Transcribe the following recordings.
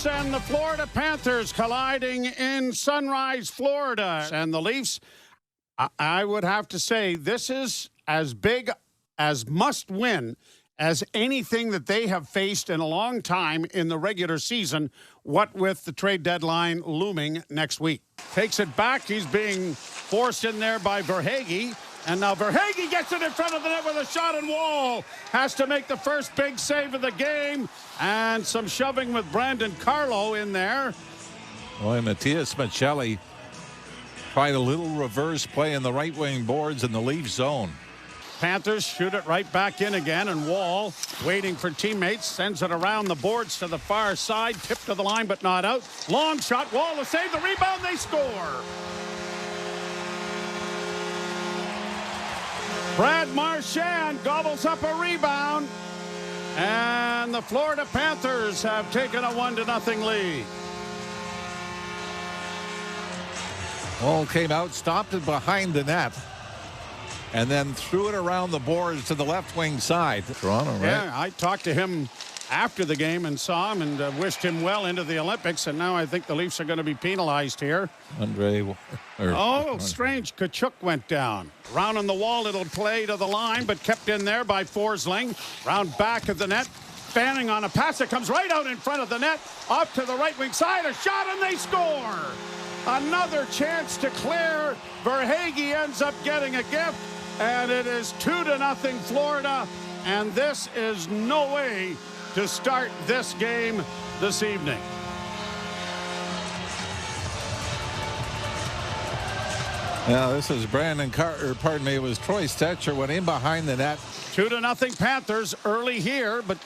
Leafs and the Florida Panthers colliding in Sunrise, Florida. And the Leafs, I would have to say, this is as big as must-win as anything that they have faced in a long time in the regular season, what with the trade deadline looming next week. Takes it back. He's being forced in there by Verhaeghe. And now Verhaeghe gets it in front of the net with a shot, and Wall has to make the first big save of the game. And some shoving with Brandon Carlo in there. Boy, Matthias Michelli tried a little reverse play in the right wing boards in the Leaf zone. Panthers shoot it right back in again, and Wall, waiting for teammates, sends it around the boards to the far side. Tipped to the line, but not out. Long shot. Wall to save the rebound. They score. Brad Marchand gobbles up a rebound, and the Florida Panthers have taken a 1-0 lead. Wall came out, stopped it behind the net, and then threw it around the boards to the left wing side. Toronto, right? Yeah, I talked to him after the game and saw him and wished him well into the Olympics, and now I think the Leafs are going to be penalized here. Strange. Kachuk went down. Round on the wall, it'll play to the line, but kept in there by Forsling. Round back of the net. Fanning on a pass that comes right out in front of the net. Off to the right wing side. A shot, and they score. Another chance to clear. Verhaeghe ends up getting a gift, and it is 2-0 Florida. And this is no way to start this game this evening. Yeah, this is Brandon Carter. Pardon me, it was Troy Stetcher went in behind the net. 2-0 Panthers early here, but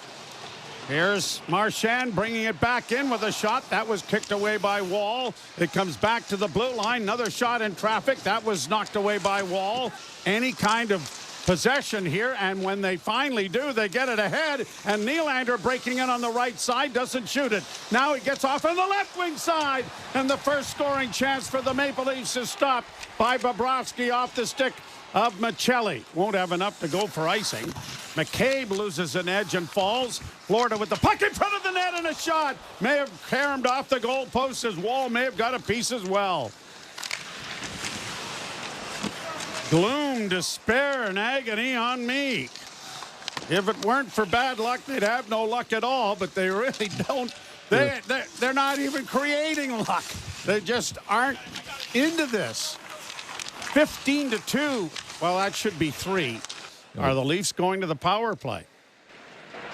here's Marchand bringing it back in with a shot. That was kicked away by Wall. It comes back to the blue line. Another shot in traffic. That was knocked away by Wall. Any kind of possession here, and when they finally do, they get it ahead, and Nylander breaking in on the right side doesn't shoot it. Now he gets off on the left wing side, and the first scoring chance for the Maple Leafs is stopped by Bobrovsky off the stick of Michelli. Won't have enough to go for icing. McCabe loses an edge and falls. Florida with the puck in front of the net, and a shot may have caromed off the goalpost as Wall may have got a piece as well. Gloom, despair, and agony on me. If it weren't for bad luck, they'd have no luck at all, but they really don't. They're not even creating luck. They just aren't into this. 15-2. Well, that should be 3. Are the Leafs going to the power play?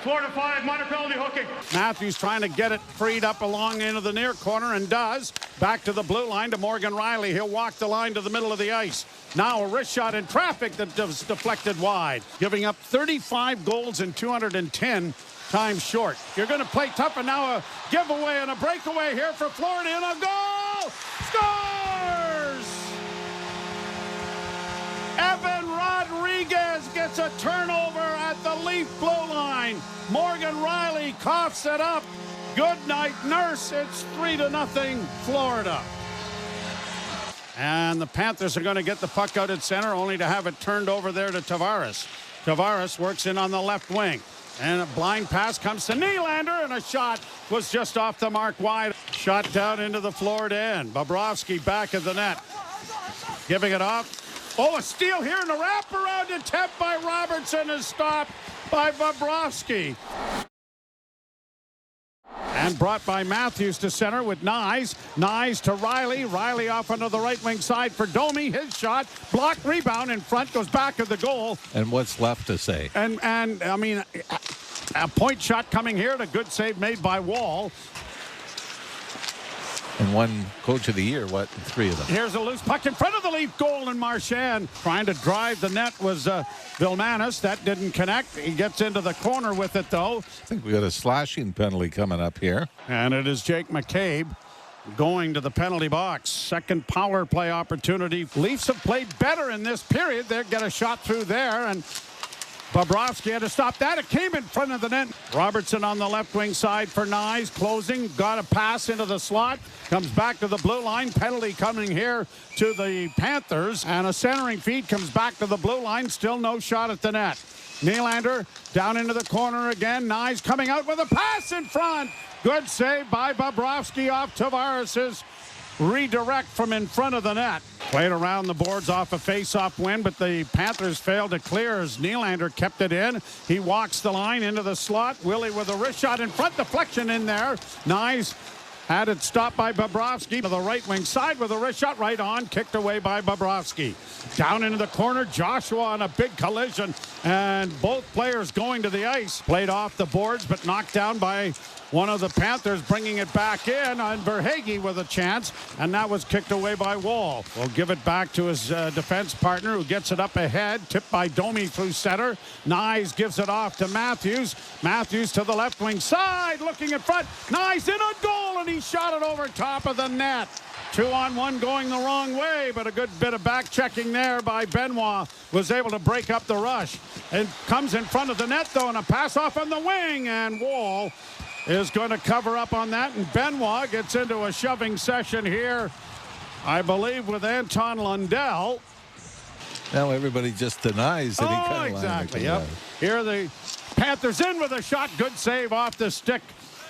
Florida 5, minor penalty hooking. Matthews trying to get it freed up along into the near corner, and does. Back to the blue line to Morgan Riley. He'll walk the line to the middle of the ice. Now a wrist shot in traffic that was deflected wide. Giving up 35 goals in 210 times short. You're going to play tough, and now a giveaway and a breakaway here for Florida, and a goal! Scores! Evan Rodriguez gets a turnover at the Leaf blue line. Morgan Riley coughs it up. Good night, nurse. It's 3-0 Florida. And the Panthers are going to get the puck out at center, only to have it turned over there to Tavares. Tavares works in on the left wing. And a blind pass comes to Nylander, and a shot was just off the mark wide. Shot down into the Florida end. Bobrovsky back of the net. Giving it off. Oh, a steal here, and a wraparound attempt by Robertson is stopped by Bobrovsky. And brought by Matthews to center with Nyes. Nyes to Riley. Riley off onto the right wing side for Domi. His shot. Blocked rebound in front. Goes back of the goal. And what's left to say? And I mean, a point shot coming here. And a good save made by Wall. And one coach of the year, what, 3 of them? Here's a loose puck in front of the Leaf goal, and Marchand trying to drive the net was Vilmanis. That didn't connect. He gets into the corner with it, though. I think we got a slashing penalty coming up here. And it is Jake McCabe going to the penalty box. Second power play opportunity. Leafs have played better in this period. They get a shot through there, and Bobrovsky had to stop that. It came in front of the net. Robertson on the left wing side for Nyes. Closing. Got a pass into the slot. Comes back to the blue line. Penalty coming here to the Panthers. And a centering feed comes back to the blue line. Still no shot at the net. Nylander down into the corner again. Nyes coming out with a pass in front. Good save by Bobrovsky off Tavares' redirect from in front of the net. Played around the boards off a face-off win, but the Panthers failed to clear as Nylander kept it in. He walks the line into the slot. Willie with a wrist shot in front, deflection in there. Nyes had it stopped by Bobrovsky to the right wing side with a wrist shot right on, kicked away by Bobrovsky. Down into the corner, Joshua on a big collision, and both players going to the ice. Played off the boards, but knocked down by one of the Panthers, bringing it back in on Verhaeghe with a chance, and that was kicked away by Wall. Will give it back to his defense partner, who gets it up ahead, tipped by Domi through center. Nyes gives it off to Matthews. Matthews to the left wing side, looking in front. Nyes in a goal, and he shot it over top of the net. 2-on-1 going the wrong way, but a good bit of back checking there by Benoit was able to break up the rush. And comes in front of the net, though, and a pass off on the wing, and Wall is going to cover up on that, and Benoit gets into a shoving session here, I believe, with Anton Lundell. Now everybody just denies that he kind of exactly. Yep. Here the Panthers in with a shot. Good save off the stick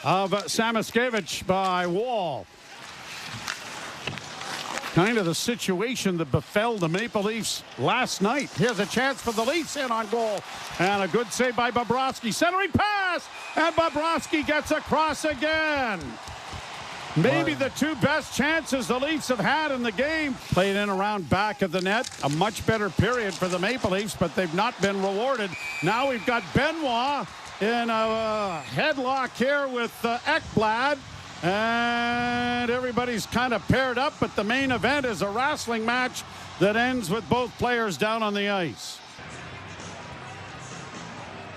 of Samoskevich by Wall. Kind of the situation that befell the Maple Leafs last night. Here's a chance for the Leafs in on goal. And a good save by Bobrovsky. Centering pass. And Bobrovsky gets across again. Maybe the two best chances the Leafs have had in the game. Played in around back of the net. A much better period for the Maple Leafs, but they've not been rewarded. Now we've got Benoit in a headlock here with Ekblad. And everybody's kind of paired up, but the main event is a wrestling match that ends with both players down on the ice.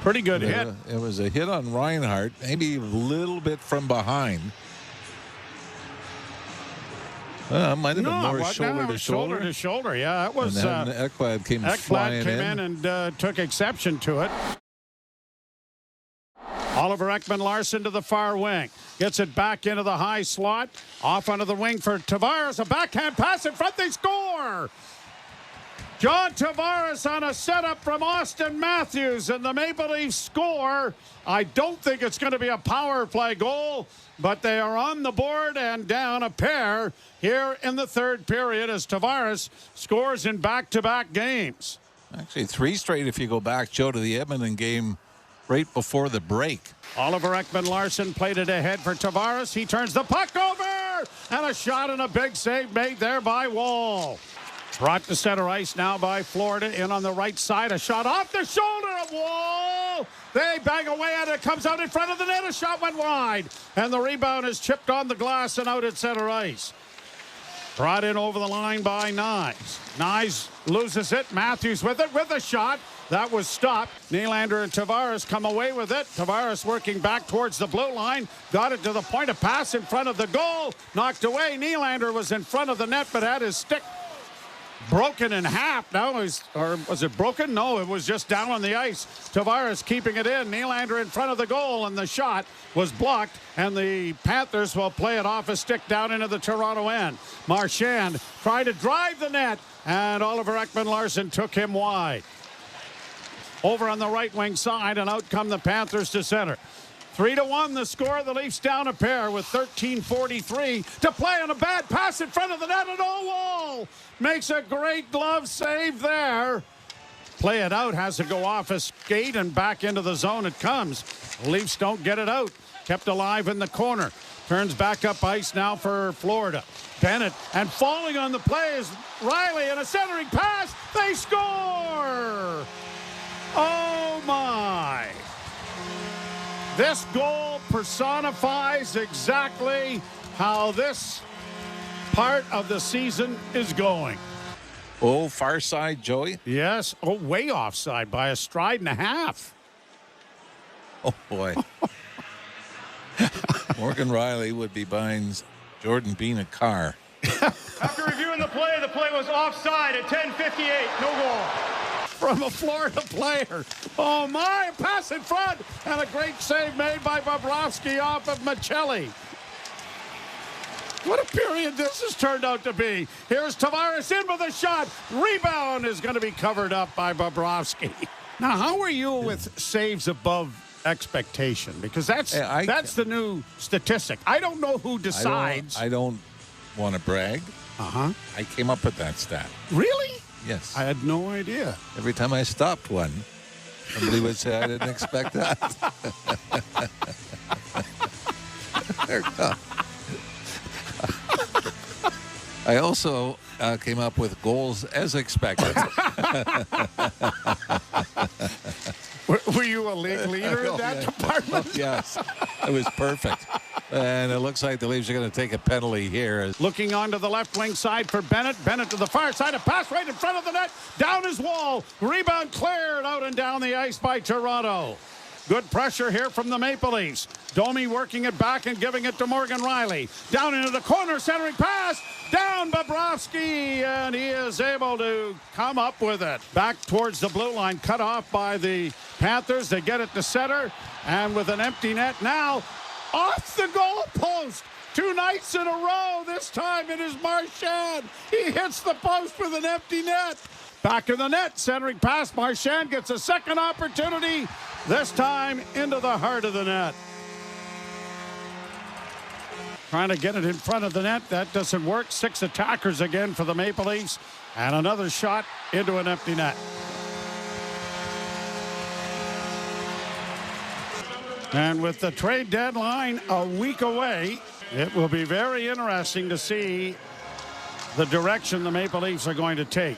Pretty good hit. It was a hit on Reinhart, maybe a little bit from behind. Might have been more shoulder to shoulder. Shoulder to shoulder, yeah. That was. And then Ekblad came flying in and took exception to it. Oliver Ekman-Larsson to the far wing. Gets it back into the high slot. Off onto the wing for Tavares. A backhand pass in front. They score! John Tavares on a setup from Austin Matthews, and the Maple Leafs score. I don't think it's going to be a power play goal, but they are on the board and down a pair here in the third period as Tavares scores in back-to-back games. Actually, 3 straight if you go back, Joe, to the Edmonton game right before the break. Oliver Ekman-Larsson played it ahead for Tavares. He turns the puck over, and a shot and a big save made there by Wall. Brought to center ice now by Florida. In on the right side. A shot off the shoulder of Wall. They bang away at it. Comes out in front of the net. A shot went wide. And the rebound is chipped on the glass and out at center ice. Brought in over the line by Nyes. Nyes loses it. Matthews with it with a shot. That was stopped. Nylander and Tavares come away with it. Tavares working back towards the blue line. Got it to the point of pass in front of the goal. Knocked away. Nylander was in front of the net but had his stick broken in half. Now was it broken? No, it was just down on the ice. Tavares keeping it in. Nylander in front of the goal, and the shot was blocked, and the Panthers will play it off a stick down into the Toronto end. Marchand tried to drive the net, and Oliver Ekman-Larsson took him wide. Over on the right wing side, and out come the Panthers to center. 3-1 the score. The Leafs down a pair with 13:43 to play on a bad pass in front of the net, and Wall makes a great glove save there. Play it out, has to go off a skate and back into the zone it comes. The Leafs don't get it out. Kept alive in the corner. Turns back up ice now for Florida. Bennett, and falling on the play is Riley, and a centering pass. They score! Oh my! This goal personifies exactly how this part of the season is going. Oh, far side, Joey. Yes. Oh, way offside by a stride and a half. Oh, boy. Morgan Riley would be buying Jordan Bean a car. After reviewing the play was offside at 10:58. No goal. From a Florida player. Oh, my. Pass in front. And a great save made by Bobrovsky off of Michelli. What a period this has turned out to be. Here's Tavares in with a shot. Rebound is going to be covered up by Bobrovsky. Now, how are you with saves above expectation? Because that's the new statistic. I don't know who decides. I don't want to brag. Uh-huh. I came up with that stat. Really? Yes. I had no idea. Every time I stopped one, somebody would say, I didn't expect that. I also came up with goals as expected. Were you a league leader in that department? Yes. It was perfect. And it looks like the Leafs are going to take a penalty here. Looking onto the left wing side for Bennett. Bennett to the far side. A pass right in front of the net. Down his wall. Rebound cleared out and down the ice by Toronto. Good pressure here from the Maple Leafs. Domi working it back and giving it to Morgan Riley. Down into the corner, centering pass. Down Bobrovsky, and he is able to come up with it. Back towards the blue line, cut off by the Panthers. They get it to center, and with an empty net now, off the goal post. 2 nights in a row. This time it is Marchand. He hits the post with an empty net. Back in the net, centering pass. Marchand gets a second opportunity, this time into the heart of the net. Trying to get it in front of the net. That doesn't work. 6 attackers again for the Maple Leafs. And another shot into an empty net. And with the trade deadline a week away, it will be very interesting to see the direction the Maple Leafs are going to take.